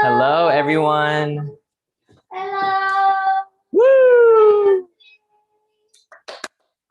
Hello, everyone. Hello. Woo!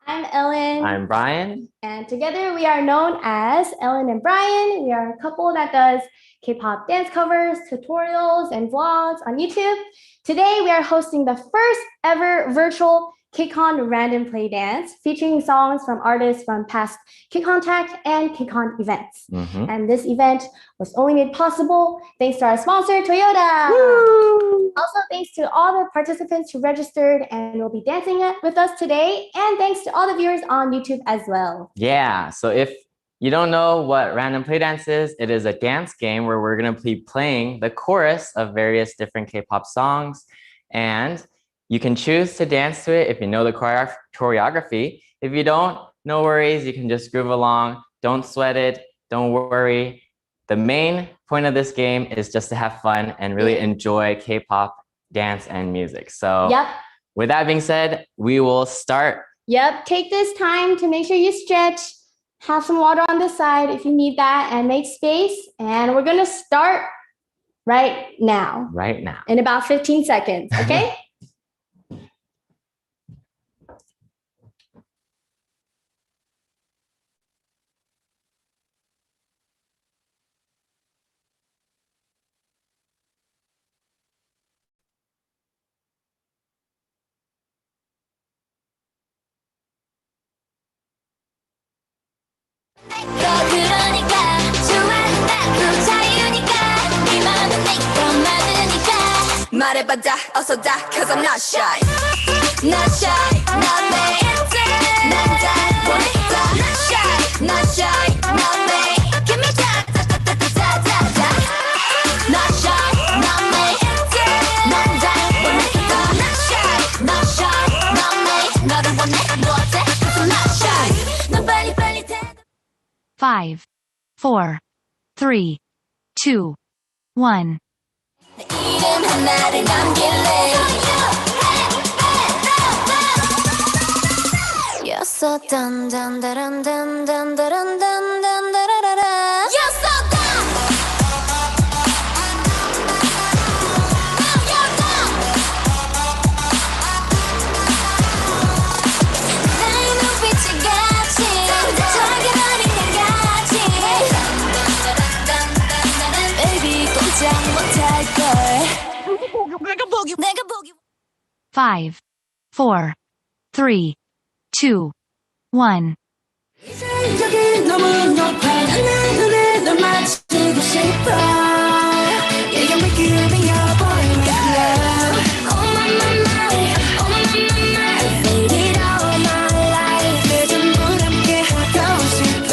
I'm Ellen. I'm Brian. And together we are known as Ellen and Brian. We are a couple that does K-pop dance covers, tutorials, and vlogs on YouTube. Today we are hosting the first ever virtual KCON random play dance featuring songs from artists from past KCONTACT and KCON events. And this event was only made possible thanks to our sponsor, Toyota. Woo! Also, thanks to all the participants who registered and will be dancing with us today. And thanks to all the viewers on YouTube as well. Yeah, so if you don't know what random play dance is, it is a dance game where we're going to be playing the chorus of various different K-pop songs. And you can choose to dance to it if you know the choreography. If you don't, no worries. You can just groove along. Don't sweat it. Don't worry. The main point of this game is just to have fun and really enjoy K-pop dance and music. So with that being said, we will start. Take this time to make sure you stretch. Have some water on the side if you need that, and make space. And we're going to start right now. Right now. In about 15 seconds, okay? 'cause I'm not shy. Not shy, not me. 남자 보냈다. Not shy, not shy, not me. Give me that, Not shy, not me. 남자 보냈다. Not shy, not shy, not me. 너를 원해, 너 어때? 'Cause I'm not shy. 넌 빨리 5, 4, 3, 2, 1. 이름 하나를 남길래 You're so dun dun dun dun dun dun dun dun dun dun. You're so done. Now you're done. 나의 눈빛이 같이 저기라는 것 같이 Baby 꼼짝 못할걸 내가 보기 5, 4, 3, 2, 1. 이상적인 너무 높아 내 눈에 널 맞추고 싶어 Yeah, you make it in your boy with love Oh my, my, my Oh my, my, my, my Fade it all my life 내 전부 함께 하고 싶어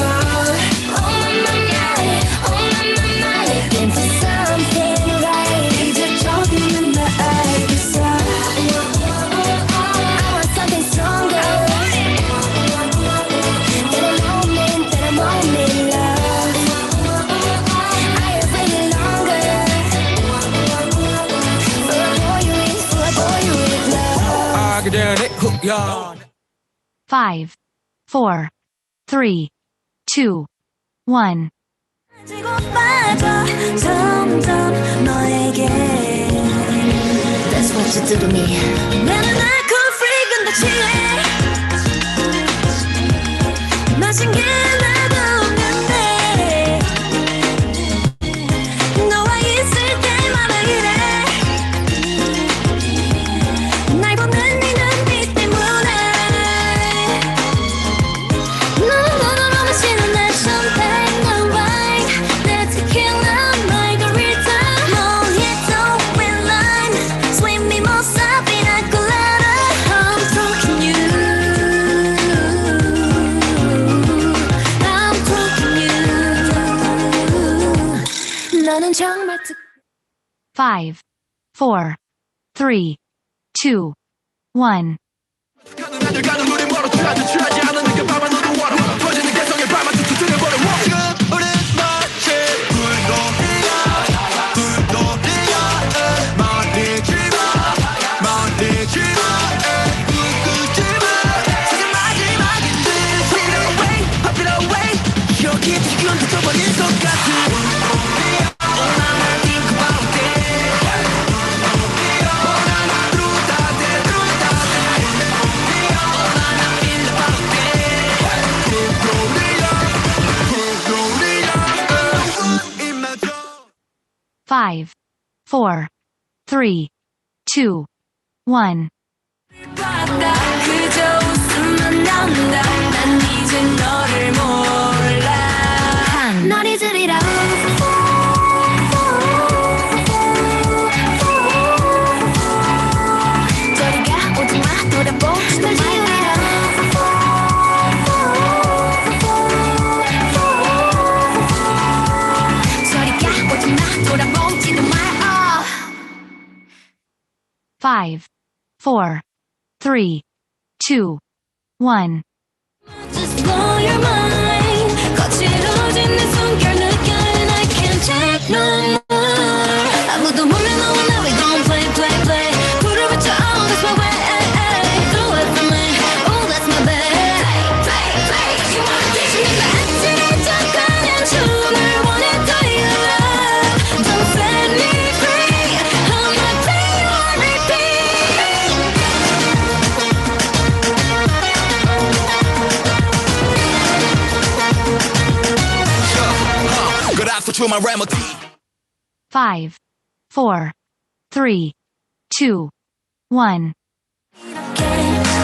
Oh my, my, my Oh my, my, my Into something right 이제 조금은 나 알겠어 I want something stronger Yeah. 5, 4, 3, 2, 1. That's what you do to me. 나는 alcohol free 근데 취해 마신 게 나도 없는데 너와 있을 때마다 이래 날 보는 네 눈빛 때문에 너무 마시는 내 champagne 내 wine 내 tequila margarita mojito with lime sweet mimosa pina colada I'm talking you I'm talking you 너는 정말 5, 4, 3, 2, 1. 여기 지금 덮어버린 것 같아. Oh, I think about it. 5, 4, 3, 2, 1. 그저 웃음만 나온다. 난 이제 너를 몰라. 널 잊으리라. 저리가 오지마. 돌아보지 널 지우리라. 저리가 오지마. 돌아보지도 마. 5, 4, 3, 2, 1. Just blow your mind. 거칠어진 내 숨결 느껴 and I can't take no more. 아무도 몰래 너와 나 we gon' play play play. 불을 붙여 oh that's my way. Do it for me. Oh that's my bad. Play play play. You wanna teach me the 아찔한 척하는 춤을 원해 do you love. Don't set me free. I'm not playing on repeat. Good after to my remedy. 5, 4, 3, 2, 1.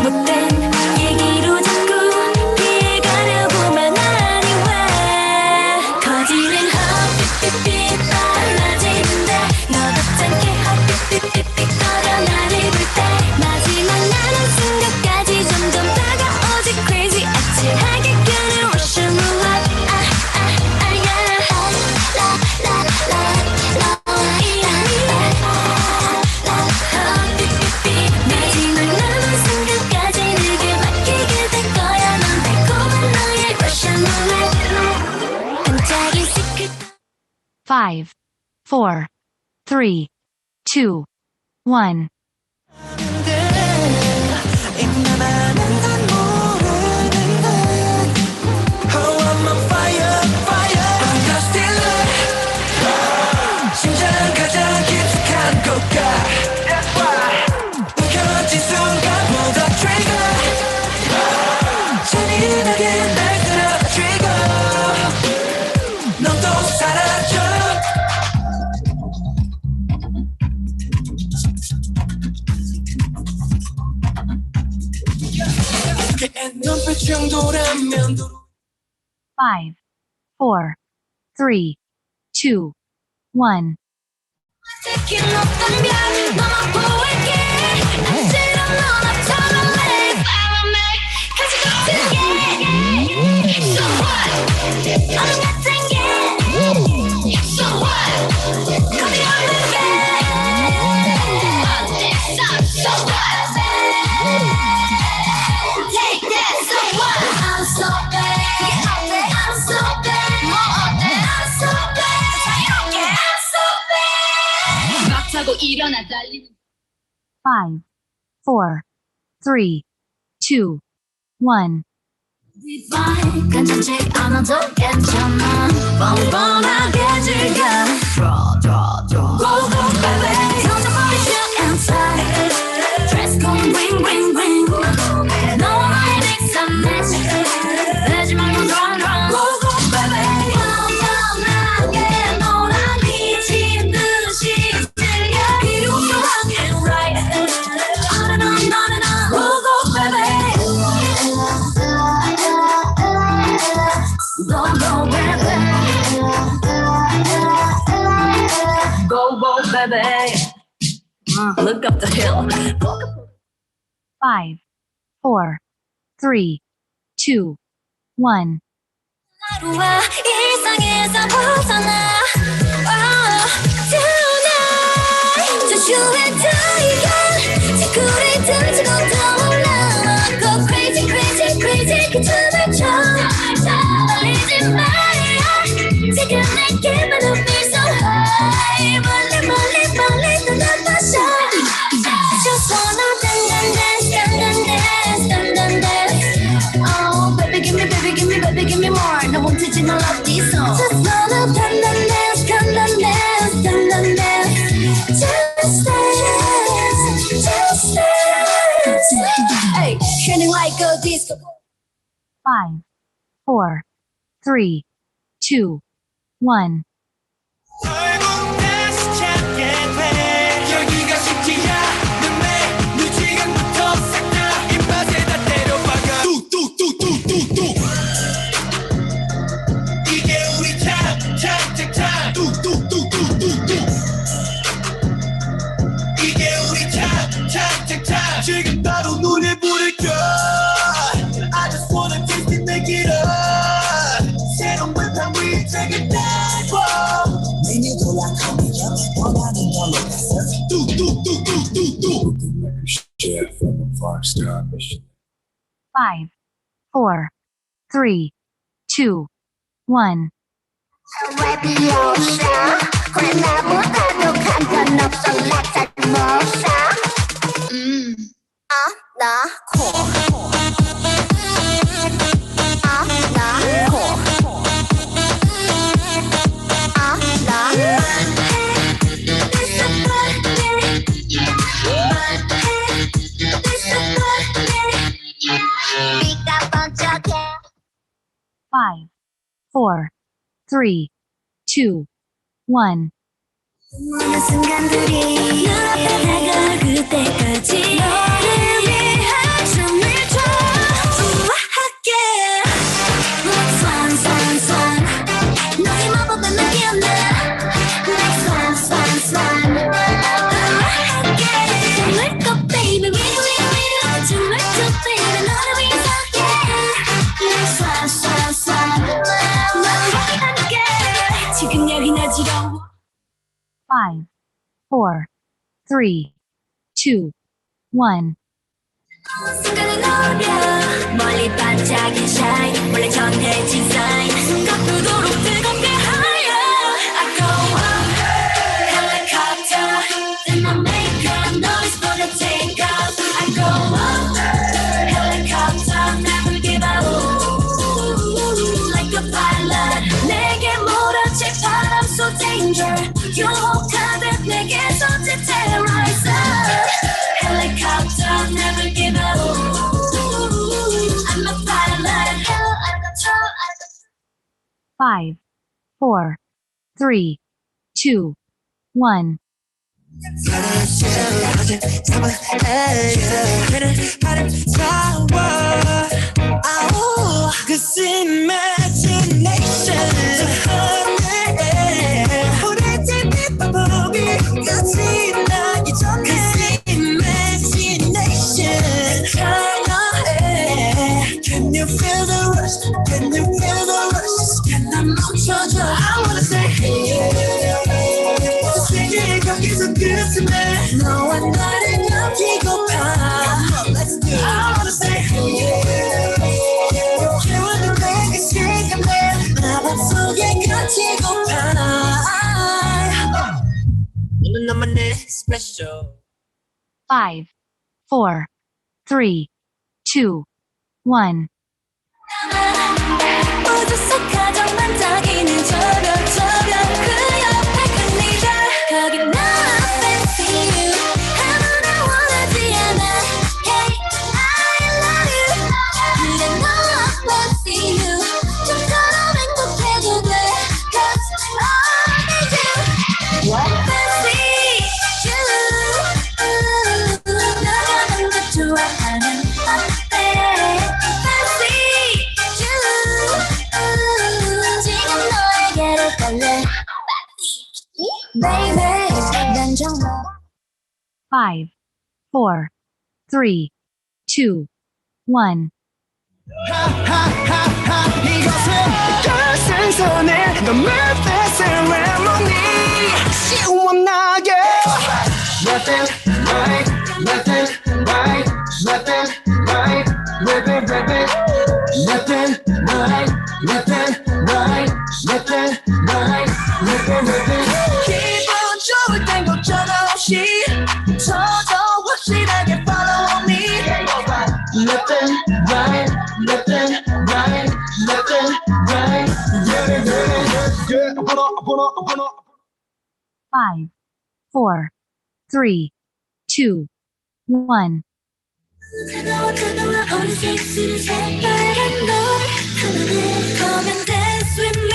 못된 얘기로 자꾸 피해가려고만 하니 왜 거짓은 헛삐삐삐 빨라지는데 여답잖게 헛삐삐삐삐 걸어 나를 볼 때 마지막 나는 순간까지 점점 다가오지 crazy 아찔하게 끄는 Russian roulette 마지막 남은 순간까지 내게 맡기게 될 거야 넌 달콤한 너의 Russian roulette 반짝인 secret 5, 4, 3, 2, 1. 나만은 난 모르는데 Oh, I'm on fire, fire. I'm just in love. 심장 가장 깊숙한 곳가. That's why. 켜진 순간보다 trigger. 잔인하게 날 들어 trigger. 넌 또 사라져. 눈빛 정도라면 5, 4, 3, 2, 1. 새긴 어떤 별 너만 보일게 아찔한 너나처럼 내 바람에 가지 같은 게 So what 너는 같은 게 So what 거리 없는 게 어땠어 So what Take that So what I'm so bad I'm so bad 뭐 어때 I'm so bad 자유롭게 I'm so bad 막 타고 일어나 달리는 5, 4, 3, 2, 1. Fine 괜찮지 않아도 괜찮아 뻔뻔하게 즐겨 Go go baby 던져버리죠 inside Dress code ring ring ring 너와 나의 mix and match 내지 말고 run run Go go baby 뻔뻔하게 너랑 미친 듯이 즐겨 필요 없어 wrong and right On and on on and on Go go baby Go go baby Go go baby Look up the hill 5, 4, 3, 2, 1. 하루와 일상에서 벗어나 Tonight 저주의 타이거 지구를 던지고 떠올라 Go crazy crazy crazy 그 춤을 춰 떨리지 말야 지금 내게만 feel so high 멀리 멀리 멀리 떠나떠서 Just wanna dance dance dance dance Oh baby give me baby give me more 너 멈추지 너 love this song Just wanna dance dance Just dance Hey shining like a disco 5, 4, 3, 2, 1. 결국 다시 지금 바로 노래 부를까 I just wanna taste it make it up 새로운 발판 위에 take it down 메뉴 돌아가면 원하는 걸로 가서 뚝뚝뚝뚝뚝뚝 Chef from a 5-star mission 5, 4, 3, 2, 1. 왜 비로소 그래 나보다도 간단 없어 Let's have motion 나 코. 나 코. 나 비가 번쩍해 5, 4, 3, 2, 1. 모든 순간들이 눈앞에 다가올 그때까지 너를 위해 춤을 춰 우아하게 Swan Swan Swan 너의 마법에 난 기억나 Like Swan Swan Swan 우아하게 춤을 춰 baby 위로 춤을 춰 baby 너를 위해서 yeah Like Swan Swan Swan 우아하게 지금 여긴 어지러워 5, 4, 3, 2, 1. 순간을 노려 멀리 반짝인 shine 원래 정해진 sign 숨가쁘도록 뜨겁게 higher I go up helicopter then I make a noise for the take off I go up helicopter never give up like a pilot 내게 몰아칠 바람 so danger 유혹하듯 내게서 terrorize Helicopter never give up I'm a pilot hell I control 5, 4, 3, 2, 1. Cause imagination 우리 TV 바보비 끝이 나기 전에 Cause imagination Can you feel the rush? Can you feel the rush? Can I 멈춰줘? I wanna say hey 세계의 경계선 끝에 너와 나를 넘기고파 Let's do it I wanna say hey 채워도 내게 시간에 마법 속에 갇히고파 너는 나만의 special 5, 4, 3, 2, 1. 우주 속 가장 반짝이는 저별 그 옆에 그 네가 거기 나 fancy you 아무나 원하지 않아 Hey I love you 그래 너 fancy you 좀처럼 행복해도 돼 Cause I need you What fancy you 나가는 걸 좋아하는 어때 Fancy you 지금 너에게로 갈래 Baby 난 정말 5, 4, 3, 2, 1. 하하하하 이것은 결승선의 The Birthday Ceremony 시원하게 Nothing right, nothing right, nothing right, baby, baby Nothing right, nothing right, nothing right, baby, baby 기분 좋을 땐 걱정 없이 저도 확실하게 follow me Nothing right, nothing right, nothing right, baby, baby Yeah, I wanna 5, 4, 3, 2, 1. 그동안 어느새 입술은 새빨간 걸 하나는 Come and dance with me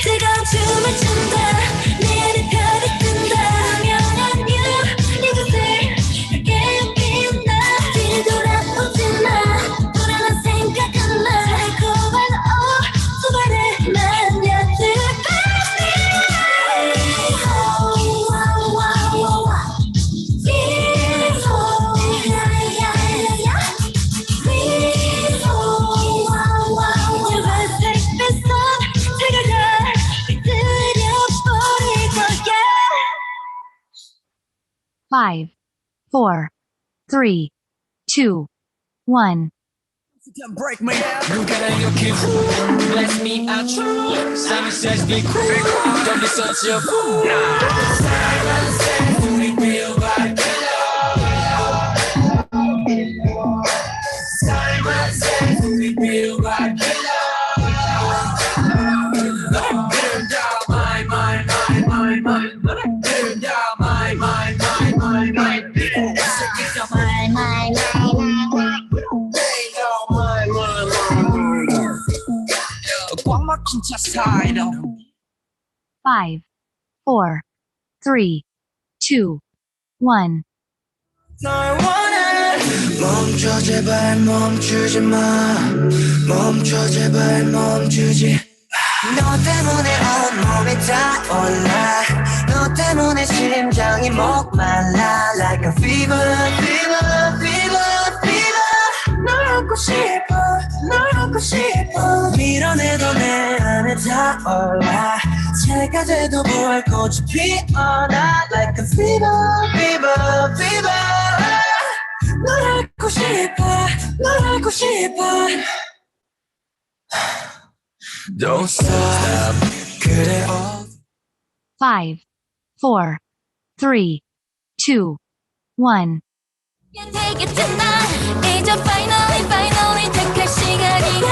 뜨거운 춤을 춘다 내 안에 별이 뜬다 명한 you 이곳을 그게 빛나 뒤를 돌아보지 마 불안한 생각은 나 달콤한 수발의 만녀들 baby 5, 4, 3, 2, 1. Break me. Look at your kid. Bless me out. Simon says be cool. Don't be such a fool. Simon says we feel like Simon says we feel like 진짜 사이다. 5, 4, 3, 2, 1. 널 원해. 멈춰 제발 멈추지 마. 멈춰 제발 멈추지. 너 때문에 온몸이 타올라. 너 때문에 심장이 목말라. Like a fever, fever, fever, fever. 널 안고 싶어, 널 안고 싶어. 밀어내도 내 안에 타올라. 새가 돼도 뭘 꽃이 피어나. Like a fever, fever, fever. 널 안고 싶어, 널 안고 싶어. Don't stop. 그래. 5, 4, 3, 2, 1. 되겠잖아. 이제 finally 택할 시간이야.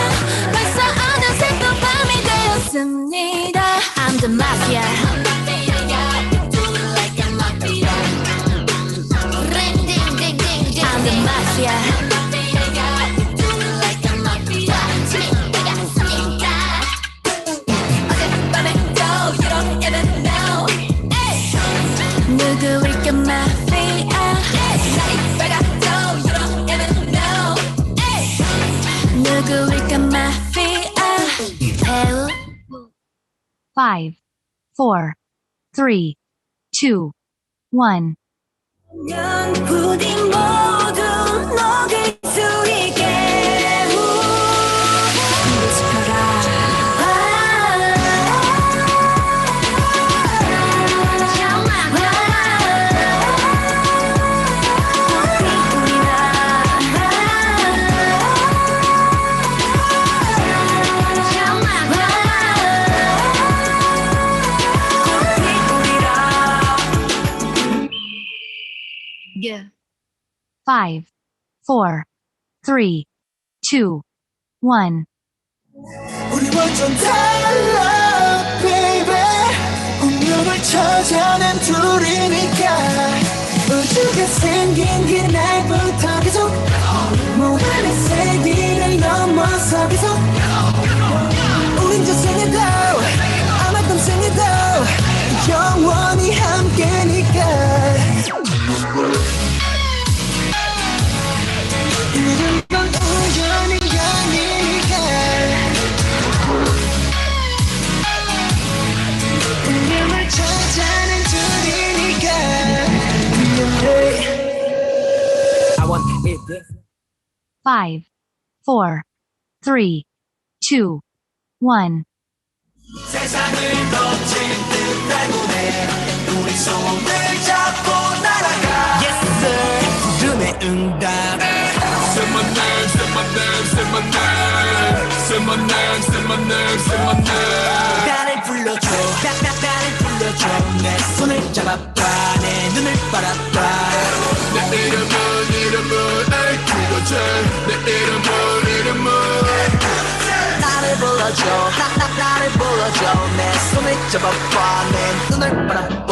벌써 어느새 또 밤이 되었습니다. I'm the mafia. I'm the mafia. 누구일까 마피아. 날이 빨갛죠. You don't even know. 누구일까 마피아. 배우. 5, 4, 3, 2, 1. 난 부디 모두 녹일 수 있게. Yeah. 5, 4, 3, 2, 1. 우리 완전 달라, baby. 운명을 찾아낸 둘이니까. 우주가 생긴 그날부터 계속 무한의 세기를 넘어서 계속. 우린 저 생에도 아마 떤 생에도 영원히 함께니까. 이런 건 우연이 아니니까. 운명을 찾아낸 둘이니까. I want it. 5, 4, 3, 2, 1. 세상을 거친 듯 보내. 우리 손을 잡고 날아가. Yes sir. 부름의 응답. Say my name, say my name, say my name. Say my name, say my name, say my name. 나를 불러줘, 나를 불러줘. 내 손을 잡아봐, 내 눈을 바라봐. 내 이름은 ATEEZ. 내 이름은 나를 불러줘, 나를 불러줘. 내 손을 잡아봐, 내 눈을 바라봐.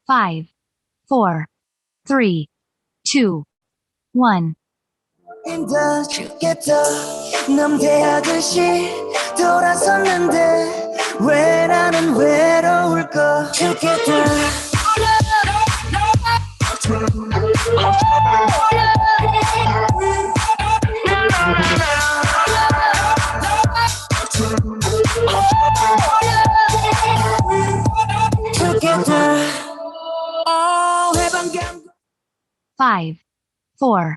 5, 4, 3, 2, 1. 힘들겠다. 남대하듯이 돌아섰는데 왜 나는 외로울까. 죽겠다. 죽겠다. 5, 4,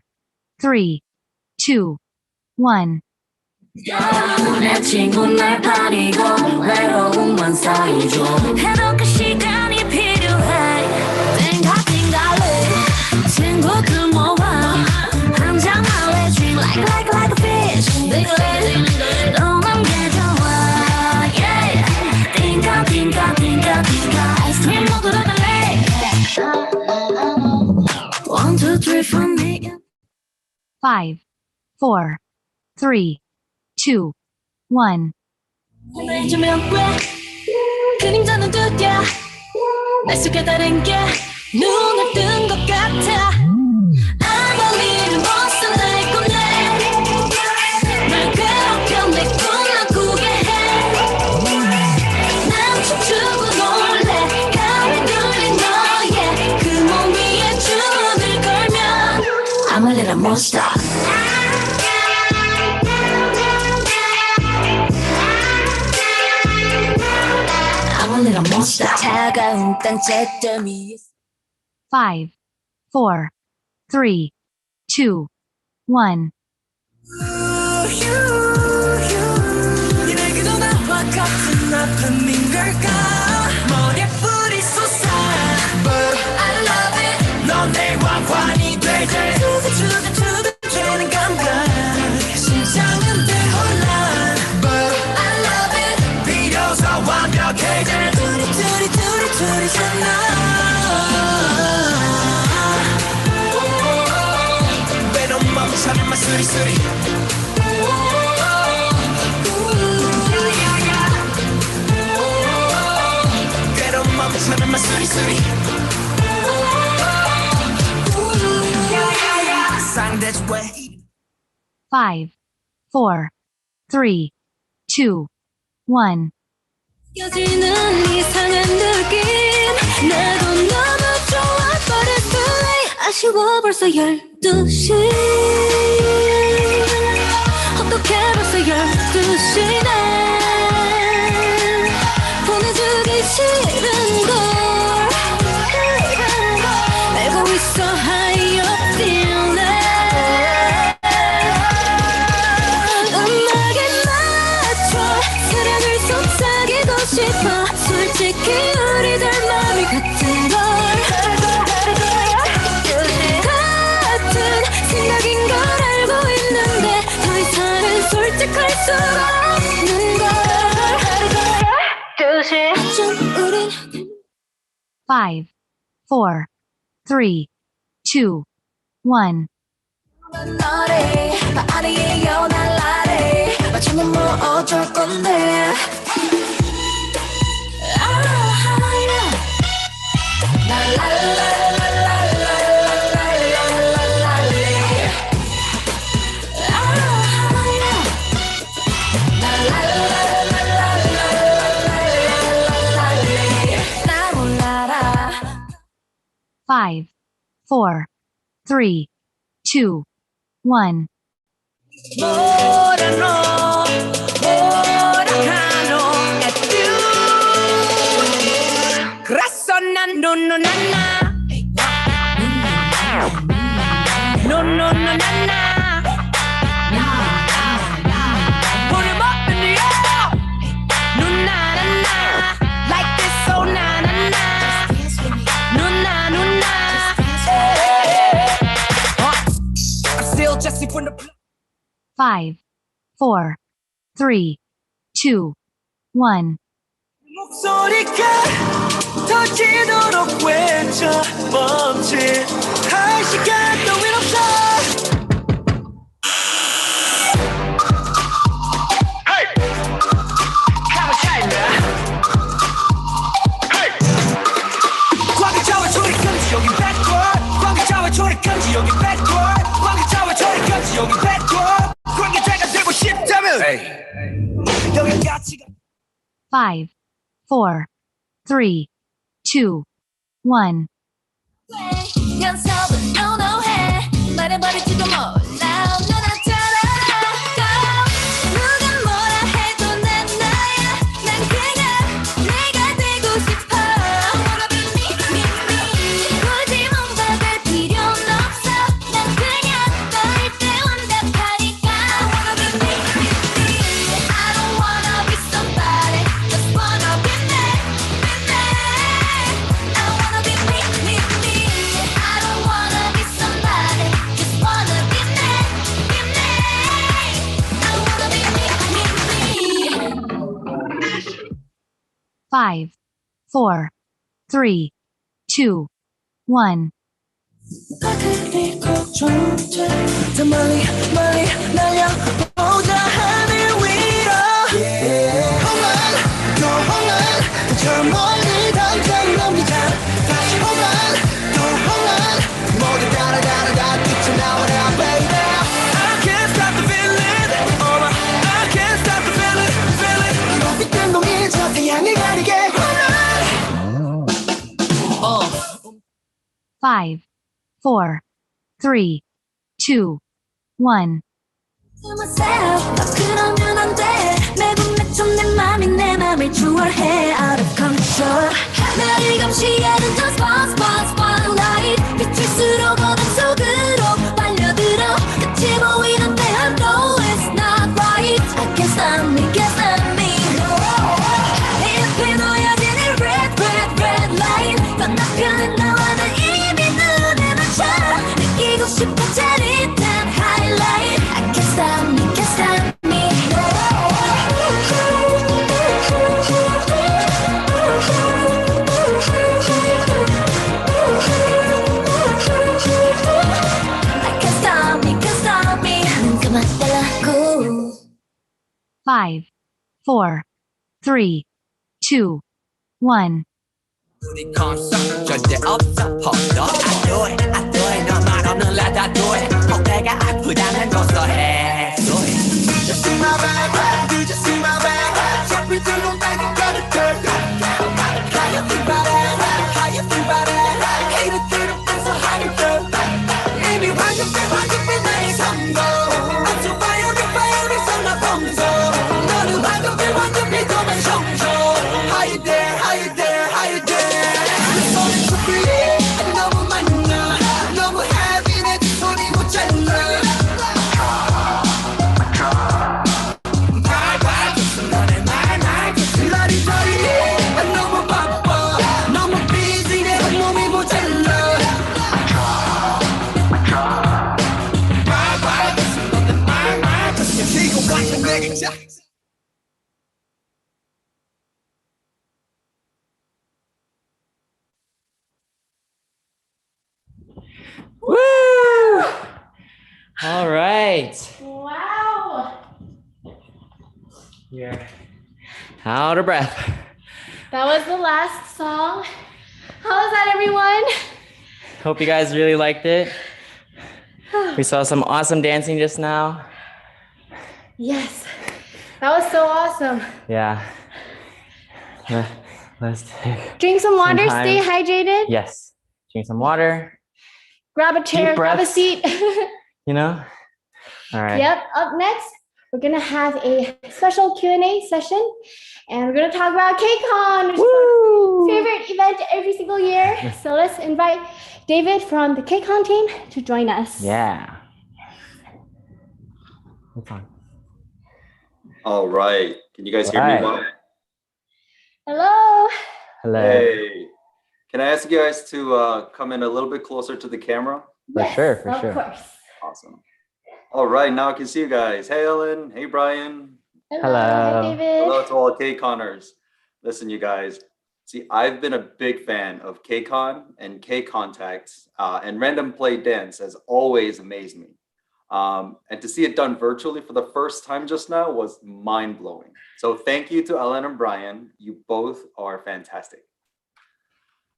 3, 2, 1. 내 친구 날 버리고 외로움만 쌓이죠. 해놓고 시간이 필요. 추억을 모아 한 장만의 dream like a fish 너만 게 좋아 yeah 띵까 띵까 띵까 띵까 아이스크림 모두 다 달래 1, 2, 3 for me 5, 4, 3, 2, 1. 해주면 왜 그림자는 두드려 날 속에 다른 게 눈을 뜬 것 같아 아무 일을 못 살날 건데 날 괴롭혀 내 꿈만 꾸게 해난 춤추고 놀래 가을 눌린 너의 그 몸 위에 춤을 걸면 I'm a little monster I'm a little monster 차가운 땅채들 위에 5, 4, 3, 2, 1. 니네게도 나와 같은 아픔인 걸까 머리에 뿌리 솟아 But I love it 넌 내 왕관이 되지 두근두근두근되는 감각 심장은 대혼란 But I love it 비로소 완벽해질 둘이잖아 왜 넌 멈춰는 마수리수리 괴로운 멈춰는 마수리수리 상대지 왜 5, 4, 3, 2, 1. 느껴지는 이상한 느낌 나도 너무 좋아 But it's too late 아쉬워 벌써 12시 어떡해 벌써 12시네 보내주기 싫은걸 알고 있어 how you feeling 음악에 맞춰 사랑을 속삭이고 싶어 솔직히 우리들 마음이 같은 걸 같은 생각인 걸 알고 있는데 더 이상은 솔직할 수 없는 걸 좀 우린 5, 4, 3, 2, 1. 너를 아니에요 날라래 맞추면 뭐 어쩔 건데 나 몰라라 5, 4, 3, 2, 1. 뭐라 너 뭐라 하노 at you 그래서 난 누누나나 누누나나 물을 먹는 이유 누나나나 like this so 나나나 누나 누나 I'm still Jessie from the 5, 4, 3, 2, 1. 목소리가 터지도록 외쳐 멈칫할 시간도 윈 없어 Hey! 가만 차있나? Hey! 광기차와 조리건지 여긴 backward 광기차와 조리건지 여긴 backward 광기차와 조리건지 여긴 backward 광기차가 되고 싶다면 여긴 가치가 5, 4, 3, 2, 1. 연습은 노노해 말해버릴지도 몰라 누나처럼 누가 뭐라 해도 난 나야 난 그냥 내가 되고 싶어 I wanna be me me me 굳이 뭔가 될 필요는 없어 난 그냥 너일 때 완벽하니까 I wanna be me me me I don't wanna be somebody just wanna be me me me I wanna be me 5, 4, 3, 2, 1. 그리고 좀더 멀리 멀리 날려보자 하늘 위로 홈런 또 홈런 저 멀리 당장 넘기자 다시 홈런 또 홈런 모두 따라 끝이 나와라 baby I can't stop the feeling oh I can't stop the feeling 빛 공이 저 태양을 가리게 홈런 5, 4, 3, 2, 1. 그러면 안 돼 매번 맺힌 내 맘이 내 맘을 추월해 out of control 나를 감시하는 저 spotlight 비출수록 어둠 속으로 빨려들어 끝이 보이는데 I know it's not right I can't stop me 내 옆에 놓여진 이 red line 건너편은 나와는 이미 눈에 맞춰 느끼고 싶어 짜릿한 highlight I can't stop me 그만 달라고 5, 4, 3, 2, 1. 우리 콘서트 절대 없어 Hold on I do it 너만 없는 날 다 do it 어깨가 아프다면 고소해 Do it Just see my back You just see my back 잡힐 줄 논다고 gotta turn How you feel about it How you feel about it Hate it so how you feel 이미 황급해 나의 성공 I'm so fire 손나 봉소 너는 황급해 도만 성소 How you there How you there How you there 내 손은 촛불이 너무 많나 너무 heavy 내 두 손이 못 잘라 밟아줬어 너네 말 기다리더니 너무 바빠 너무 busy 내 몸이 모자라 밟아줬어 너네 말 지고 같은 내게 Woo! All right. Wow. You're out of breath. That was the last song. How was that, everyone? Hope you guys really liked it. We saw some awesome dancing just now. Yes. That was so awesome. Yeah. Let's take Drink some water, time. stay hydrated. Yes. Drink some water. Grab a chair, Deep grab a breaths. seat. You know? All right. Yep, up next, we're gonna have a special Q&A session, and we're gonna talk about KCON, which is our favorite event every single year. So let's invite David from the KCON team to join us. Yeah. Hold on. All right. Can you guys hear Right. me well? Hello. Hello. Hey. Can I ask you guys to come in a little bit closer to the camera? For sure. Of course. Awesome. All right. Now I can see you guys. Hey, Ellen. Hey, Brian. Hello. Hi, David. Hello to all KCONers. Listen, you guys. See, I've been a big fan of KCON and KCONTACT, and Random Play Dance has always amazed me. And to see it done virtually for the first time just now was mind-blowing. So thank you to Ellen and Brian. You both are fantastic.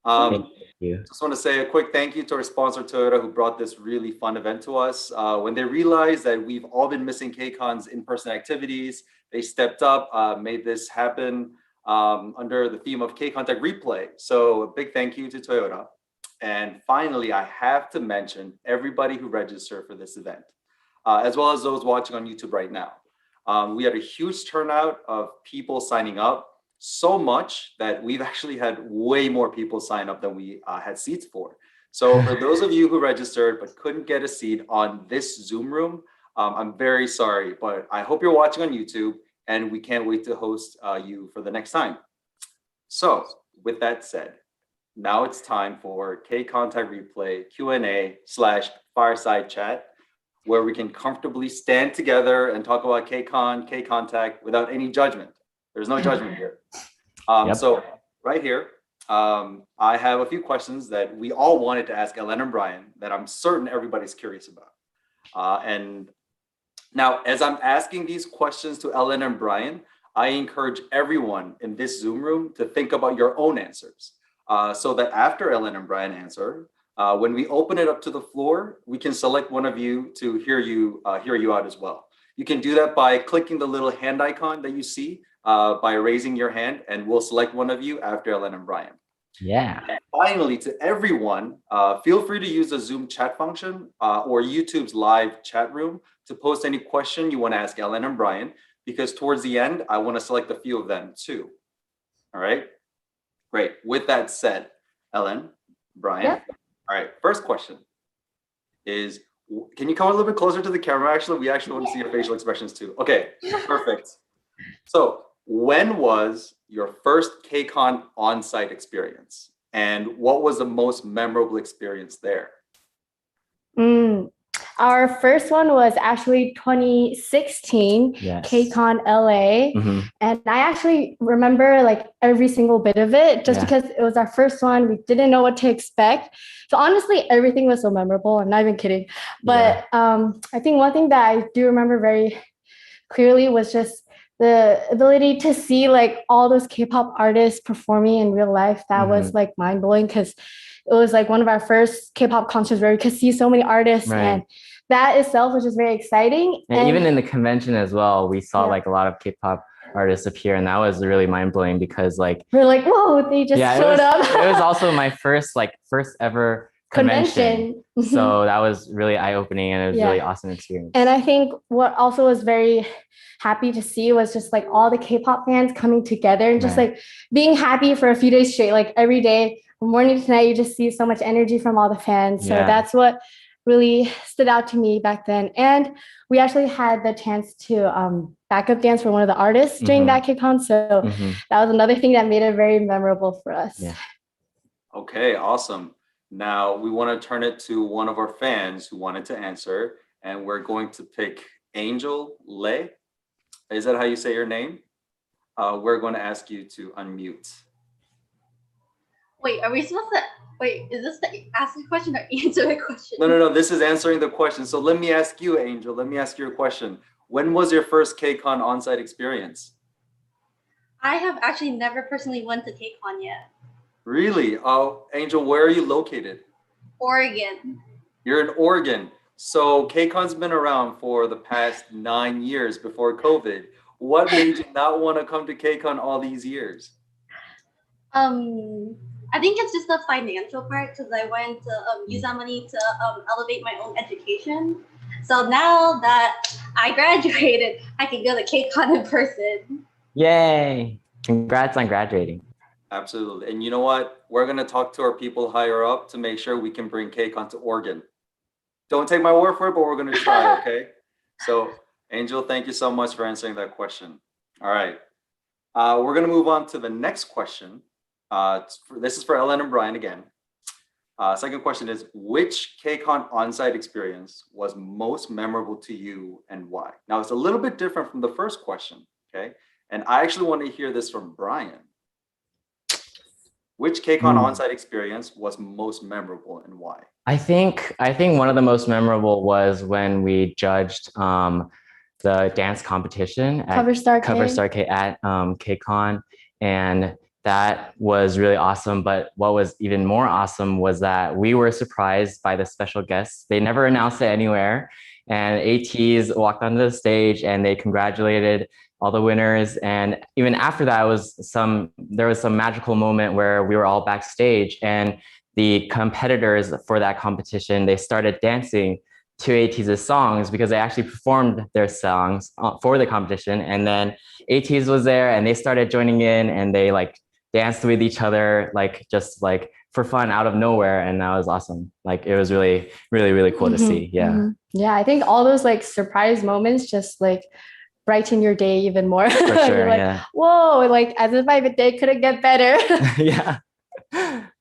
Thank you. Just want to say a quick thank you to our sponsor, Toyota, who brought this really fun event to us. When they realized that we've all been missing KCON's in-person activities, they stepped up, made this happen under the theme of KCONTACT Replay. So a big thank you to Toyota. And finally, I have to mention everybody who registered for this event, as well as those watching on YouTube right now. We had a huge turnout of people signing up, so much that we've actually had way more people sign up than we had seats for. So for those of you who registered but couldn't get a seat on this Zoom room, I'm very sorry, but I hope you're watching on YouTube and we can't wait to host you for the next time. So with that said, now it's time for KCONTACT Replay Q&A/fireside chat, where we can comfortably stand together and talk about KCON, KCONTACT without any judgment. There's no judgment here. Yep. So right here, I have a few questions that we all wanted to ask Ellen and Brian that I'm certain everybody's curious about. And now, as I'm asking these questions to Ellen and Brian, I encourage everyone in this Zoom room to think about your own answers, so that after Ellen and Brian answer, when we open it up to the floor, we can select one of you to hear you out as well. You can do that by clicking the little hand icon that you see, by raising your hand, and we'll select one of you after Ellen and Brian. Yeah. And finally, to everyone, feel free to use the Zoom chat function or YouTube's live chat room to post any question you want to ask Ellen and Brian, because towards the end, I want to select a few of them too. All right, great. With that said, Ellen, Brian, Yep. All right, first question is, can you come a little bit closer to the camera? Actually, we actually want to see your facial expressions too. Okay, perfect. So when was your first KCON on-site experience? And what was the most memorable experience there? Our first one was actually 2016, Yes. KCON LA. Mhm. And I actually remember like every single bit of it just Yeah. because it was our first one. We didn't know what to expect. So honestly, everything was so memorable. I'm not even kidding. But I think one thing that I do remember very clearly was just the ability to see like all those K-pop artists performing in real life. That was like mind-blowing because it was like one of our first K-pop concerts where we could see so many artists, Right. and that itself was just very exciting. And even in the convention as well, we saw Yeah. like a lot of K-pop artists appear, and that was really mind-blowing because like we're like, whoa, they just showed up. it was also my first ever convention. So that was really eye-opening, and it was Yeah. really awesome experience. And I think what also was very happy to see was just like all the K-pop fans coming together and just Right. like being happy for a few days straight. Like every day, from morning to night, you just see so much energy from all the fans. So Yeah. that's what really stood out to me back then. And we actually had the chance to backup dance for one of the artists during that KCON. So that was another thing that made it very memorable for us. Yeah. Okay, awesome. Now we want to turn it to one of our fans who wanted to answer, and we're going to pick Angel Lay. Is that how you say your name? We're going to ask you to unmute. Wait, are we supposed to, wait, is this the ask a question or answer a question? No, this is answering the question. So let me ask you, Angel, let me ask you a question. When was your first KCON on-site experience? I have actually never personally went to KCON yet. Really? Oh, Angel, where are you located? Oregon. You're in Oregon. So KCON's been around for the past 9 years before COVID. What made you not want to come to KCON all these years? I think it's just the financial part, because I wanted to use that money to elevate my own education. So now that I graduated, I can go to KCON in person. Yay! Congrats on graduating. Absolutely. And you know what? We're going to talk to our people higher up to make sure we can bring KCON to Oregon. Don't take my word for it, but we're going to try, okay? So, Angel, thank you so much for answering that question. All right. We're going to move on to the next question. This is for Ellen and Brian again. Second question is, which KCON on-site experience was most memorable to you and why? Now, it's a little bit different from the first question, okay? And I actually want to hear this from Brian. Which KCON on-site experience was most memorable and why? I think one of the most memorable was when we judged the dance competition at Cover Star K at KCON, and that was really awesome. But what was even more awesome was that we were surprised by the special guests. They never announced it anywhere, and ATEEZ walked onto the stage and they congratulated all the winners. And even after that, there was some magical moment where we were all backstage, and the competitors for that competition, they started dancing to ATEEZ's songs because they actually performed their songs for the competition. And then ATEEZ was there and they started joining in, and they like danced with each other, like just like for fun out of nowhere. And that was awesome. Like it was really, really, really cool to see. Yeah. Yeah. I think all those like surprise moments just like brighten your day even more. For sure. You're like, Yeah. whoa, like as if my day couldn't get better. Yeah.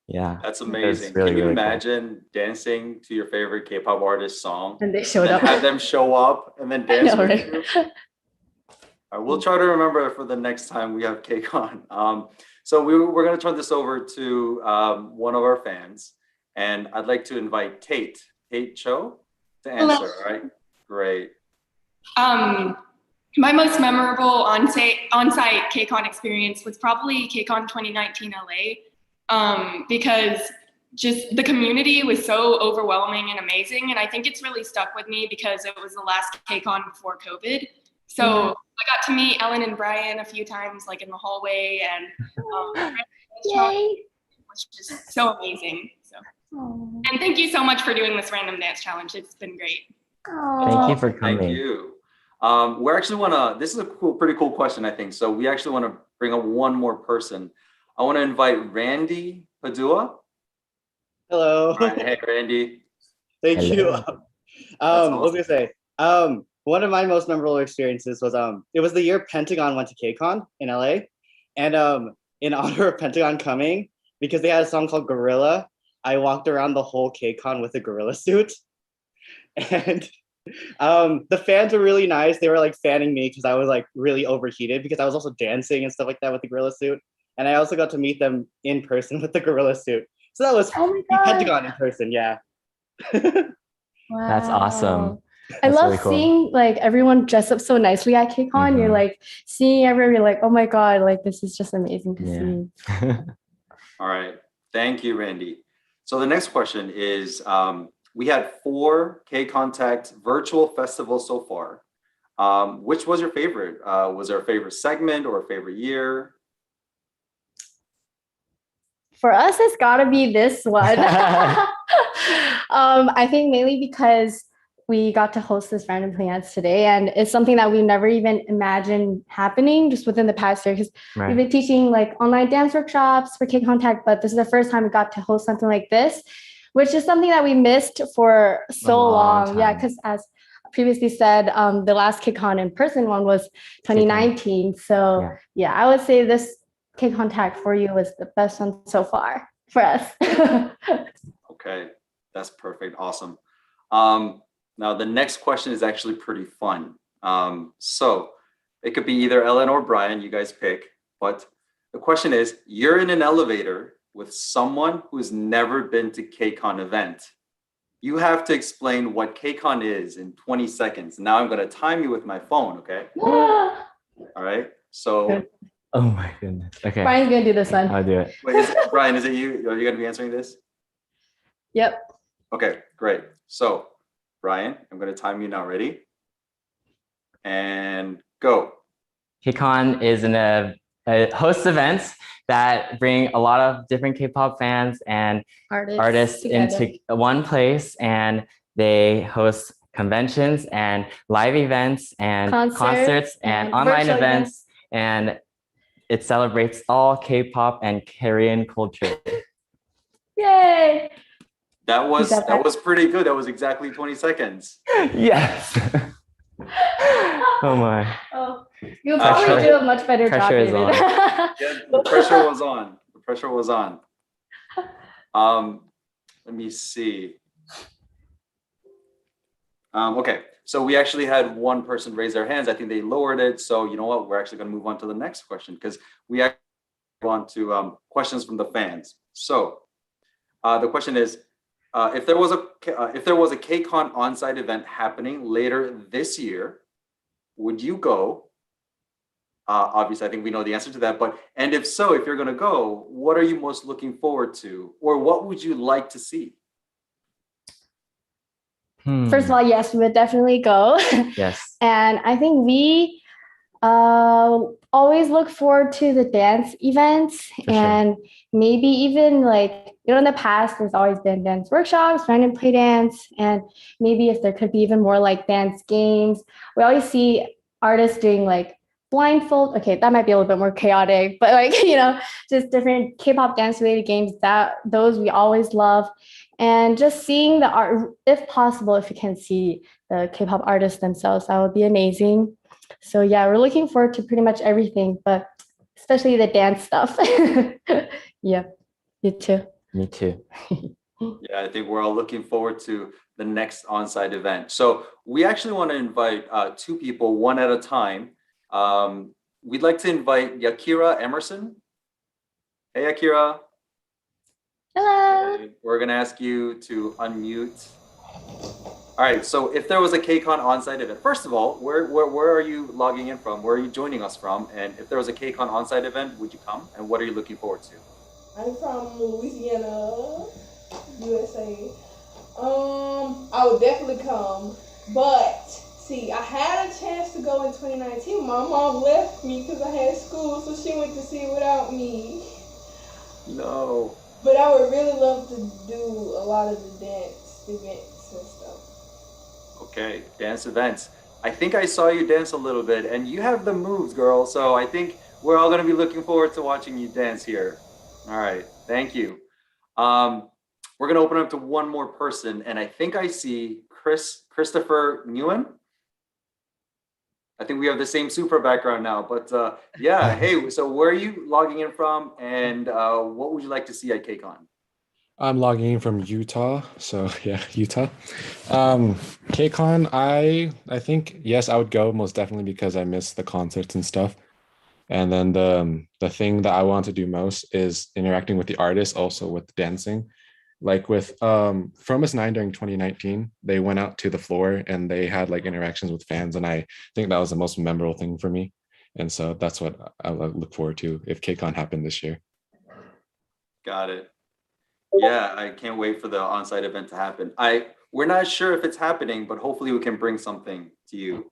Yeah. That's amazing. Really, Can you really imagine dancing to your favorite K-pop artist song And they showed and up. have them show up and then dance with you? All right, we'll try to remember it for the next time we have KCON. So we're going to turn this over to one of our fans, and I'd like to invite Kate Cho to answer. Hello. All right, great. My most memorable on-site KCON experience was probably KCON 2019 LA, because just the community was so overwhelming and amazing, and I think it's really stuck with me because it was the last KCON before COVID. So I got to meet Ellen and Brian a few times, like in the hallway, and it was just so amazing. So, and thank you so much for doing this random dance challenge. It's been great. Thank you for coming. Thank you. We actually want to, this is a pretty cool question, I think. So we actually want to bring up one more person. I want to invite Randy Padua. Hello. Right, hey, Randy. Thank you. Awesome. What was I gonna say? One of my most memorable experiences was it was the year Pentagon went to KCON in LA, and in honor of Pentagon coming, because they had a song called Gorilla, I walked around the whole KCON with a gorilla suit, and the fans were really nice. They were like fanning me because I was like really overheated because I was also dancing and stuff like that with the gorilla suit, and I also got to meet them in person with the gorilla suit. So that was Pentagon in person, yeah. Wow. That's awesome. I That's love really cool. seeing like everyone dress up so nicely at KCON. You're like seeing everyone, you're like, oh my God, like this is just amazing to see. All right, thank you, Randy. So the next question is, we had 4 KCONTACT virtual festivals so far. Which was your favorite? Was there a favorite segment or a favorite year? For us, it's gotta be this one. I think mainly because we got to host this random dance today, and it's something that we never even imagined happening just within the past year, because we've been teaching like online dance workshops for KCONTACT, but this is the first time we got to host something like this, which is something that we missed for so long. Yeah, because as previously said, the last KCON in person one was 2019. So yeah, I would say this KCONTACT for you was the best one so far for us. Okay, that's perfect, awesome. Now the next question is actually pretty fun. So it could be either Ellen or Brian, you guys pick, but the question is, you're in an elevator with someone who's never been to KCON event. You have to explain what KCON is in 20 seconds. Now I'm gonna time you with my phone, okay? All right, so. Oh my goodness, okay. Brian's gonna do this one. I'll do it. Wait, Brian, is it you? Are you gonna be answering this? Yep. Okay, great. So, Brian, I'm gonna time you now. Ready? And go. KCON is a host events that bring a lot of different K-pop fans and artists into one place, and they host conventions and live events and concerts and online events, and it celebrates all K-pop and Korean culture. Yay! That was pretty good. That was exactly 20 seconds. Yes. Oh my. Oh, you'll probably do a much better job. Is on. Yeah, the pressure was on. The pressure was on. Let me see. Okay, so we actually had one person raise their hands. I think they lowered it. So you know what? We're actually going to move on to the next question, because we actually want to questions from the fans. So the question is, if there was a KCON on-site event happening later this year, would you go? Obviously, I think we know the answer to that. And if so, if you're going to go, what are you most looking forward to, or what would you like to see? First of all, yes, we would definitely go. Yes. And I think we always look forward to the dance events, and maybe even like, you know, in the past, there's always been dance workshops, random play dance, and maybe if there could be even more like dance games. We always see artists doing like blindfold. Okay, that might be a little bit more chaotic, but like, you know, just different K-pop dance related games, those we always love. And just seeing the art, if possible, if you can see the K-pop artists themselves, that would be amazing. So yeah, we're looking forward to pretty much everything, but especially the dance stuff. Yeah, you too. Me too. Yeah, I think we're all looking forward to the next on-site event. So we actually want to invite 2 people, one at a time. We'd like to invite Yakira Emerson. Hey, Yakira. Hello. Okay, we're gonna ask you to unmute. All right, so if there was a KCON on-site event, first of all, where are you logging in from? Where are you joining us from? And if there was a KCON on-site event, would you come? And what are you looking forward to? I'm from Louisiana, USA. I would definitely come, but see, I had a chance to go in 2019. My mom left me because I had school, so she went to see it without me. No. But I would really love to do a lot of the dance events and stuff. Okay, dance events. I think I saw you dance a little bit, and you have the moves, girl. So I think we're all gonna be looking forward to watching you dance here. All right, thank you. We're gonna open up to one more person, and I think I see Christopher Nguyen. I think we have the same super background now, but yeah, hey, so where are you logging in from, and what would you like to see at KCON? I'm logging in from Utah, so yeah, Utah. KCON, I think yes, I would go most definitely because I miss the concerts and stuff. And then the thing that I want to do most is interacting with the artists, also with dancing. Like with From Us 9 during 2019, they went out to the floor and they had like interactions with fans, and I think that was the most memorable thing for me. And so that's what I look forward to if KCON happened this year. Got it. Yeah, I can't wait for the on-site event to happen. We're not sure if it's happening, but hopefully we can bring something to you.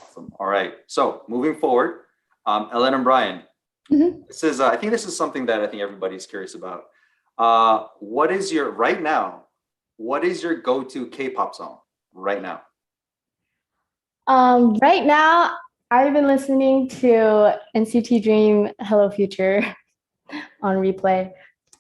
Awesome. All right. So moving forward, Ellen and Brian, this is I think this is something that I think everybody's curious about. What is your go-to K-pop song right now? Right now, I've been listening to NCT Dream Hello Future on replay.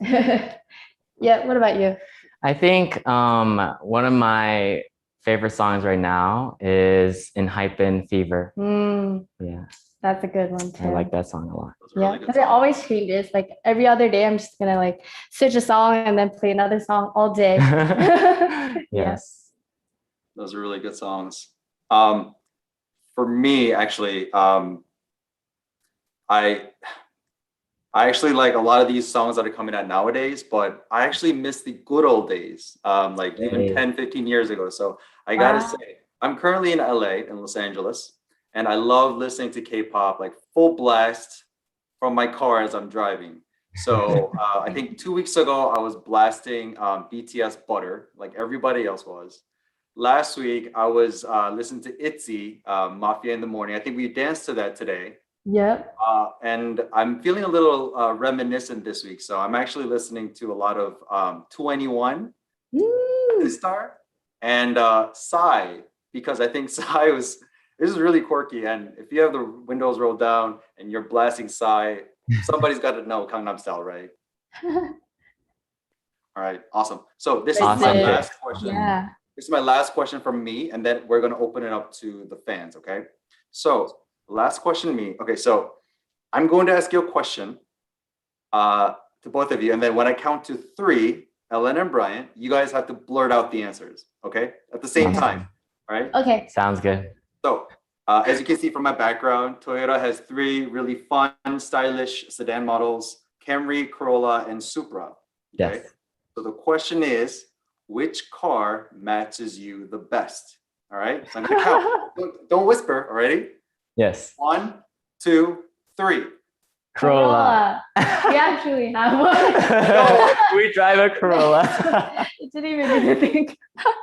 Yeah, what about you? I think one of my favorite songs right now is ENHYPEN Fever. Yeah, that's a good one too. I like that song a lot. Yeah, because it always changes. Like every other day, I'm just gonna like switch a song and then play another song all day. Yes, those are really good songs. For me, actually, I actually like a lot of these songs that are coming out nowadays, but I actually miss the good old days, like even 10, 15 years ago. So I gotta say, I'm currently in LA, in Los Angeles, and I love listening to K-pop, like full blast from my car as I'm driving. So I think 2 weeks ago, I was blasting BTS Butter, like everybody else was. Last week, I was listening to ITZY, Mafia in the Morning. I think we danced to that today. Yep. And I'm feeling a little reminiscent this week. So I'm actually listening to a lot of 2NE1, Star, and Psy, because I think Psy this is really quirky. And if you have the windows rolled down and you're blasting Psy, somebody's got to know Gangnam Style, right? All right, awesome. So this is my last question. Yeah. This is my last question from me, and then we're going to open it up to the fans, okay? So last question me. Okay, so I'm going to ask you a question to both of you, and then when I count to 3, Ellen and Brian, you guys have to blurt out the answers, okay? At the same time, all right? Okay. Sounds good. So as you can see from my background, Toyota has 3 really fun, stylish sedan models, Camry, Corolla, and Supra. Okay? Yes. So the question is, which car matches you the best? All right, so I'm gonna count. Don't whisper, already? Yes. 1, 2, 3. Corolla. We actually have one. No, we drive a Corolla. It didn't even make me think.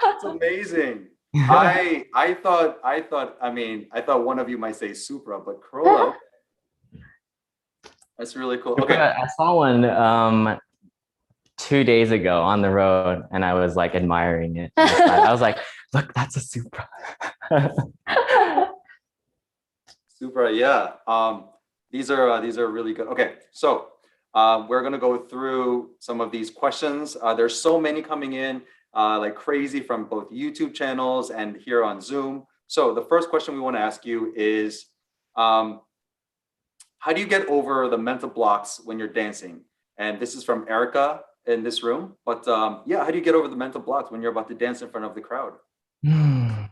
It's amazing. I thought one of you might say Supra, but Corolla. That's really cool. Okay. I saw one 2 days ago on the road, and I was like admiring it. I was like, look, that's a Supra. Supra, yeah. These are really good. Okay, so we're gonna go through some of these questions. There's so many coming in like crazy from both YouTube channels and here on Zoom. So the first question we want to ask you is, how do you get over the mental blocks when you're dancing? And this is from Erica in this room. But yeah, how do you get over the mental blocks when you're about to dance in front of the crowd?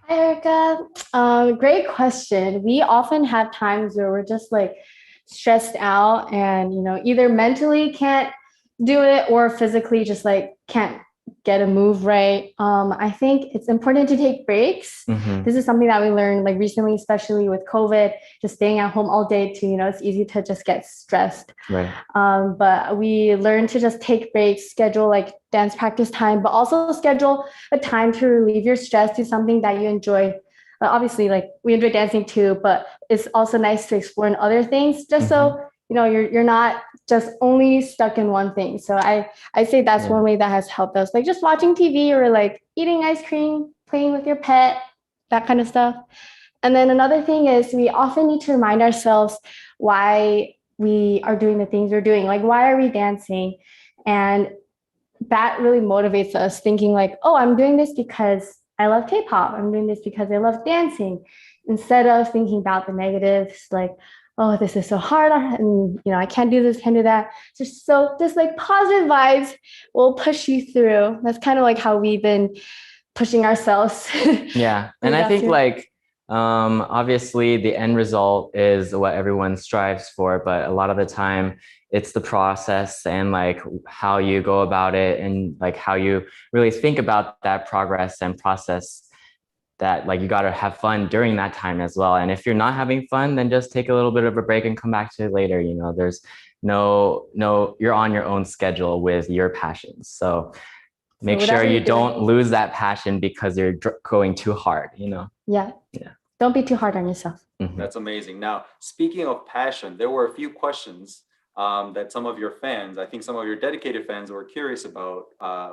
Hi, Erica. Great question. We often have times where we're just like stressed out and, either mentally can't do it or physically just like can't get a move right. I think it's important to take breaks. This is something that we learned like recently, especially with COVID, just staying at home all day too, it's easy to just get stressed. Right. But we learned to just take breaks, schedule like dance practice time, but also schedule a time to relieve your stress, do something that you enjoy. Obviously, like we enjoy dancing too, but it's also nice to explore in other things just so you're not just only stuck in one thing. So I say that's one way that has helped us, like just watching TV or like eating ice cream, playing with your pet, that kind of stuff. And then another thing is we often need to remind ourselves why we are doing the things we're doing. Like, why are we dancing? And that really motivates us, thinking like, oh, I'm doing this because I love K-pop. I'm doing this because I love dancing. Instead of thinking about the negatives, like, oh, this is so hard, and I can't do this, can't do that. Just like positive vibes will push you through. That's kind of like how we've been pushing ourselves. Yeah, and I think like obviously the end result is what everyone strives for, but a lot of the time it's the process and like how you go about it and like how you really think about that progress and process, that like you got to have fun during that time as well. And if you're not having fun, then just take a little bit of a break and come back to it later. There's no you're on your own schedule with your passions, so make sure you don't lose that passion because you're going too hard. Yeah, don't be too hard on yourself. That's amazing. Now, speaking of passion, there were a few questions that some of your fans, I think some of your dedicated fans, were curious about,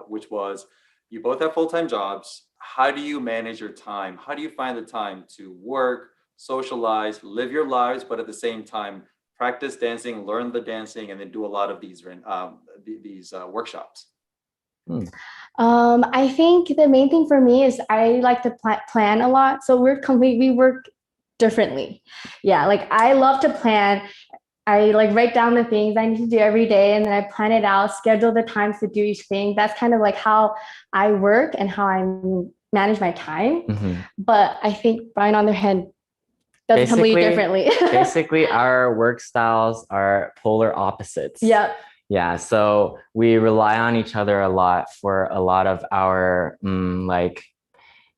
which was, you both have full-time jobs. How do you manage your time? How do you find the time to work, socialize, live your lives, but at the same time, practice dancing, learn the dancing, and then do a lot of these workshops? I think the main thing for me is I like to plan a lot. So we work differently. Yeah, like I love to plan. I like write down the things I need to do every day, and then I plan it out, schedule the times to do each thing. That's kind of like how I work and how I manage my time. But I think Brian, on the other hand, does it completely differently. Basically, our work styles are polar opposites. Yep. Yeah, so we rely on each other a lot for a lot of our, like,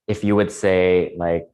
if you would say, like,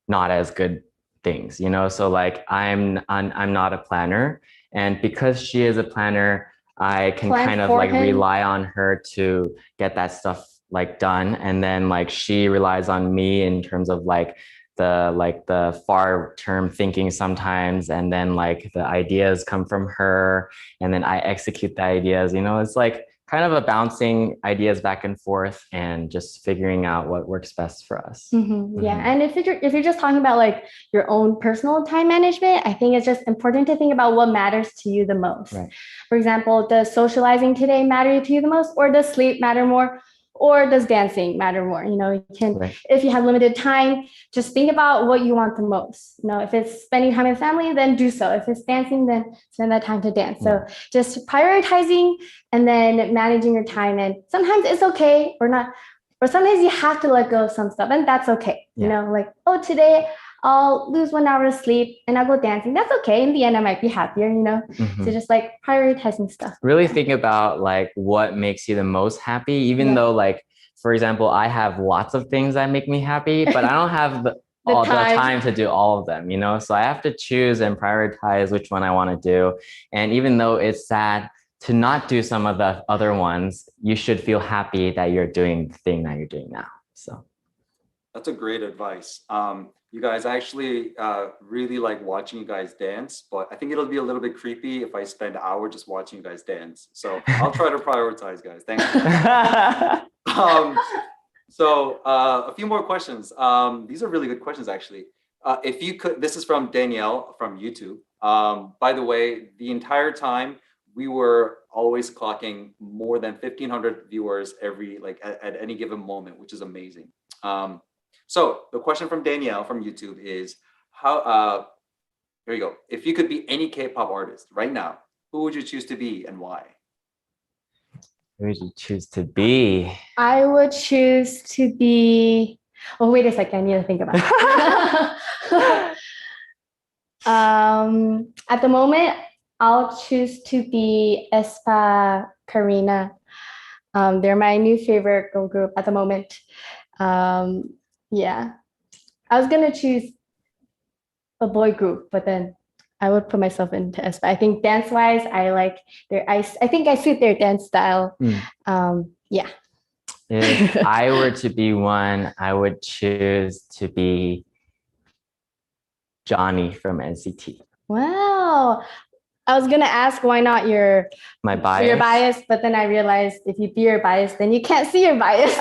not as good things, so like I'm not a planner, and because she is a planner, I can kind of like rely on her to get that stuff like done, and then like she relies on me in terms of like the far term thinking sometimes, and then like the ideas come from her and then I execute the ideas. It's like kind of a bouncing ideas back and forth and just figuring out what works best for us. Yeah, and if you're just talking about like your own personal time management, I think it's just important to think about what matters to you the most. Right. For example, does socializing today matter to you the most, or does sleep matter more, or does dancing matter more? You can, if you have limited time, just think about what you want the most. If it's spending time with family, then do so. If it's dancing, then spend that time to dance. So just prioritizing and then managing your time. And sometimes it's okay or not, or sometimes you have to let go of some stuff, and that's okay. Like, oh, today I'll lose 1 hour of sleep and I'll go dancing. That's okay. In the end, I might be happier, So just like prioritizing stuff. Really think about like what makes you the most happy, even though like, for example, I have lots of things that make me happy, but I don't have the time to do all of them, So I have to choose and prioritize which one I want to do. And even though it's sad to not do some of the other ones, you should feel happy that you're doing the thing that you're doing now. So that's a great advice. You guys, I actually really like watching you guys dance, but I think it'll be a little bit creepy if I spend an hour just watching you guys dance. So I'll try to prioritize, guys. Thank you. So a few more questions. These are really good questions, actually. If you could, this is from Danielle from YouTube. By the way, the entire time we were always clocking more than 1,500 viewers at any given moment, which is amazing. So the question from Danielle from YouTube is, here you go. If you could be any K-pop artist right now, who would you choose to be and why? Who would you choose to be? I would choose to be Oh, wait a second. I need to think about it. At the moment, I'll choose to be aespa Karina. They're my new favorite girl group at the moment. Yeah, I was gonna choose a boy group, but then I would put myself into aespa. I think dance-wise, I like their I think I suit their dance style. Yeah. If I were to be one, I would choose to be Johnny from NCT. Wow. I was gonna ask why not your bias, but then I realized if you be your bias, then you can't see your bias,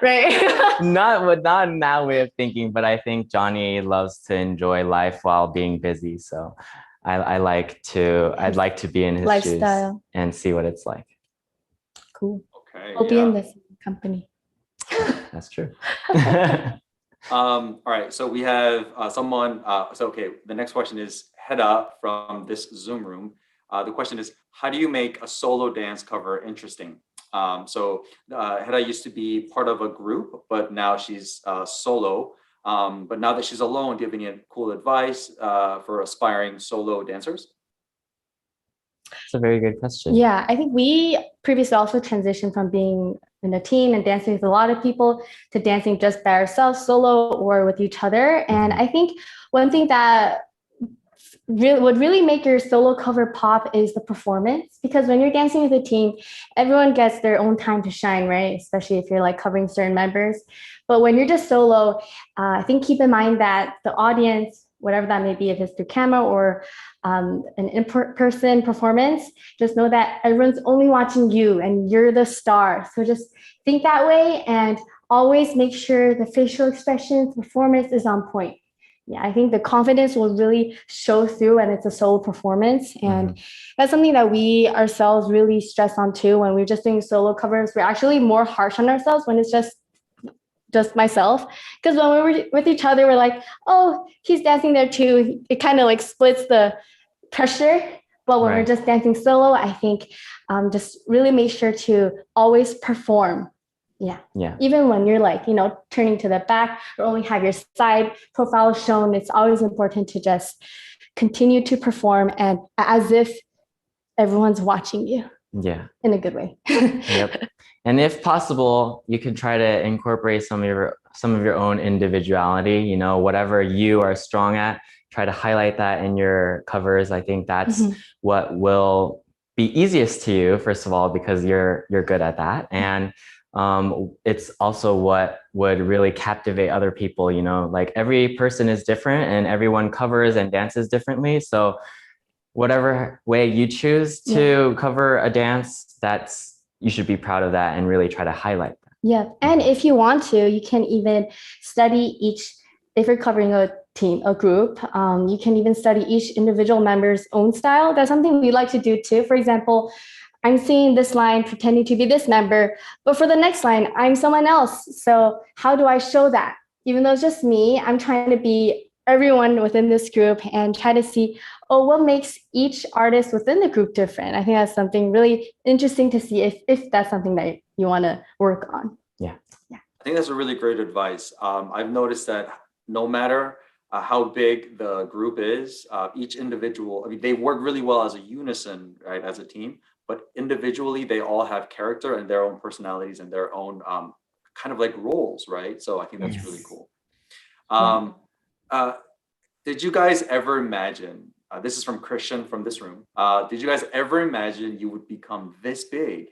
right? not in that way of thinking, but I think Johnny loves to enjoy life while being busy. So I'd like to be in his lifestyle shoes and see what it's like. Cool. Okay. We'll be in this company. That's true. All right, so we have someone, okay, the next question is Heda from this Zoom room. The question is, how do you make a solo dance cover interesting? Heda used to be part of a group, but now she's solo. But now that she's alone, do you have any cool advice for aspiring solo dancers? That's a very good question. Yeah, I think we previously also transitioned from being in a team and dancing with a lot of people to dancing just by ourselves, solo or with each other. And I think one thing that would really make your solo cover pop is the performance, because when you're dancing with a team, everyone gets their own time to shine, right? Especially if you're like covering certain members. But when you're just solo, I think keep in mind that the audience, whatever that may be, if it's through camera or an in-person performance, just know that everyone's only watching you and you're the star. So just think that way and always make sure the facial expressions, performance is on point. Yeah, I think the confidence will really show through when it's a solo performance. And that's something that we ourselves really stress on too. When we're just doing solo covers, we're actually more harsh on ourselves when it's just myself, because when we were with each other, we're like, oh, he's dancing there too. It kind of like splits the pressure. But when we're just dancing solo, I think just really make sure to always perform. Yeah. Even when you're like, turning to the back or only have your side profile shown, it's always important to just continue to perform and as if everyone's watching you. Yeah. In a good way. Yep. And if possible, you can try to incorporate some of your own individuality, whatever you are strong at, try to highlight that in your covers. I think that's what will be easiest to you, first of all, because you're good at that. And it's also what would really captivate other people, like every person is different and everyone covers and dances differently. So whatever way you choose to cover a dance, you should be proud of that and really try to highlight that. Yeah. And if you want to, you can even study if you're covering a team, a group, you can even study each individual member's own style. That's something we like to do too. For example, I'm singing this line pretending to be this member, but for the next line, I'm someone else. So how do I show that? Even though it's just me, I'm trying to be everyone within this group and try to see, what makes each artist within the group different. I think that's something really interesting to see if that's something that you want to work on. Yeah. I think that's a really great advice. I've noticed that no matter how big the group is, each individual, they work really well as a unison, right, as a team, but individually they all have character and their own personalities and their own kind of like roles, right? So I think that's really cool. Did you guys ever imagine, this is from Christian from this room, did you guys ever imagine you would become this big?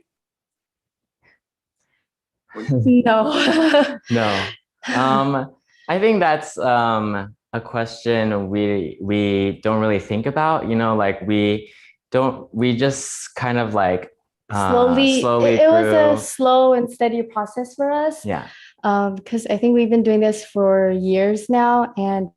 No. No. I think that's a question we don't really think about, like we just kind of like slowly it was a slow and steady process for us. Yeah. Because I think we've been doing this for years now and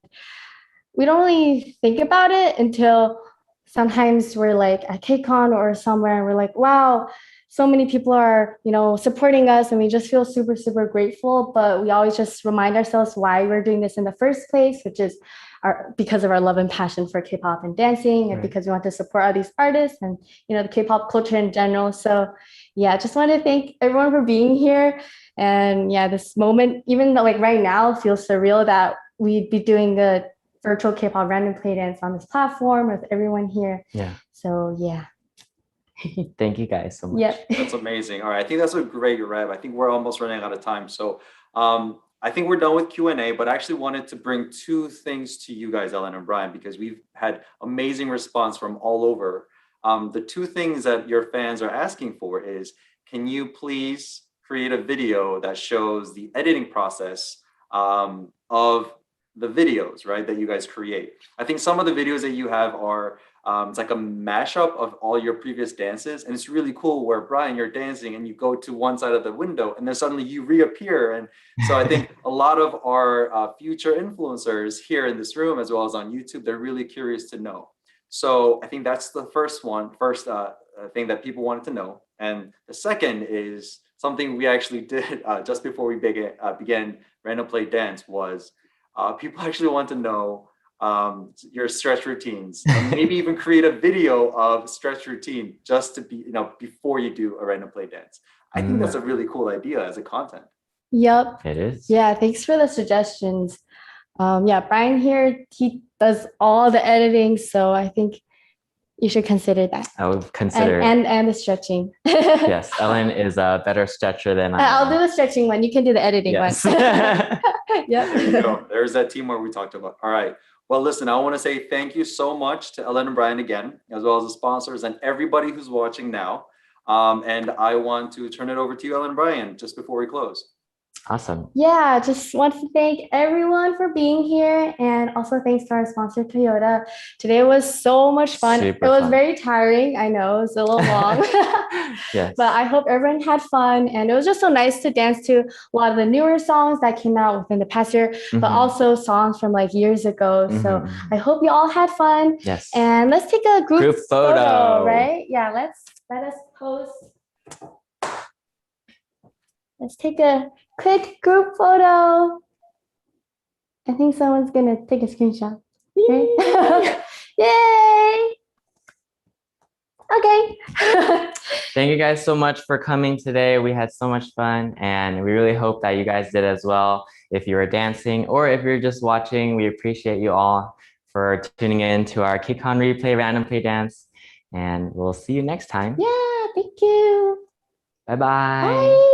we don't really think about it until sometimes we're like at KCON or somewhere and we're like, wow, so many people are, supporting us and we just feel super, super grateful. But we always just remind ourselves why we're doing this in the first place, which is because of our love and passion for K-pop and dancing, and because we want to support all these artists and the K-pop culture in general. So yeah, just want to thank everyone for being here. And yeah, this moment, even though like right now, feels surreal that we'd be doing the virtual K-pop random play dance on this platform with everyone here. Yeah. So yeah. Thank you guys so much. Yep. That's amazing. All right, I think that's a great wrap. I think we're almost running out of time. So I think we're done with Q&A, but I actually wanted to bring two things to you guys, Ellen and Brian, because we've had amazing response from all over. The two things that your fans are asking for is, can you please create a video that shows the editing process of the videos, right, that you guys create? I think some of the videos that you have are, it's like a mashup of all your previous dances. And it's really cool where, Brian, you're dancing and you go to one side of the window and then suddenly you reappear. And so I think a lot of our future influencers here in this room, as well as on YouTube, they're really curious to know. So I think that's the first thing that people wanted to know. And the second is something we actually did just before we began Random Play Dance was people actually want to know your stretch routines, and maybe even create a video of stretch routine just to be, before you do a random play dance. I think that's a really cool idea as a content. Yep. It is. Yeah, thanks for the suggestions. Yeah, Brian here, he does all the editing, so I think you should consider that. I would consider and the stretching. Yes, Ellen is a better stretcher than I am. I'll do the stretching one. You can do the editing one. Yep. There's that teamwork we talked about. All right. Well, listen, I want to say thank you so much to Ellen and Brian again, as well as the sponsors and everybody who's watching now. And I want to turn it over to you, Ellen and Brian, just before we close. Awesome. Yeah, just want to thank everyone for being here, and also thanks to our sponsor Toyota. Today was so much fun. Super it was fun. very tiring. I know, it was a little long. Yes. But I hope everyone had fun, and it was just so nice to dance to a lot of the newer songs that came out within the past year, but also songs from like years ago. So I hope you all had fun. Yes. And let's take a group photo, right? Yeah, let us pose. Let's take a quick group photo. I think someone's gonna take a screenshot. Okay. Yay! Okay. Thank you guys so much for coming today. We had so much fun, and we really hope that you guys did as well. If you were dancing or if you're just watching, we appreciate you all for tuning in to our KCON replay random play dance, and we'll see you next time. Yeah, thank you. Bye-bye. Bye.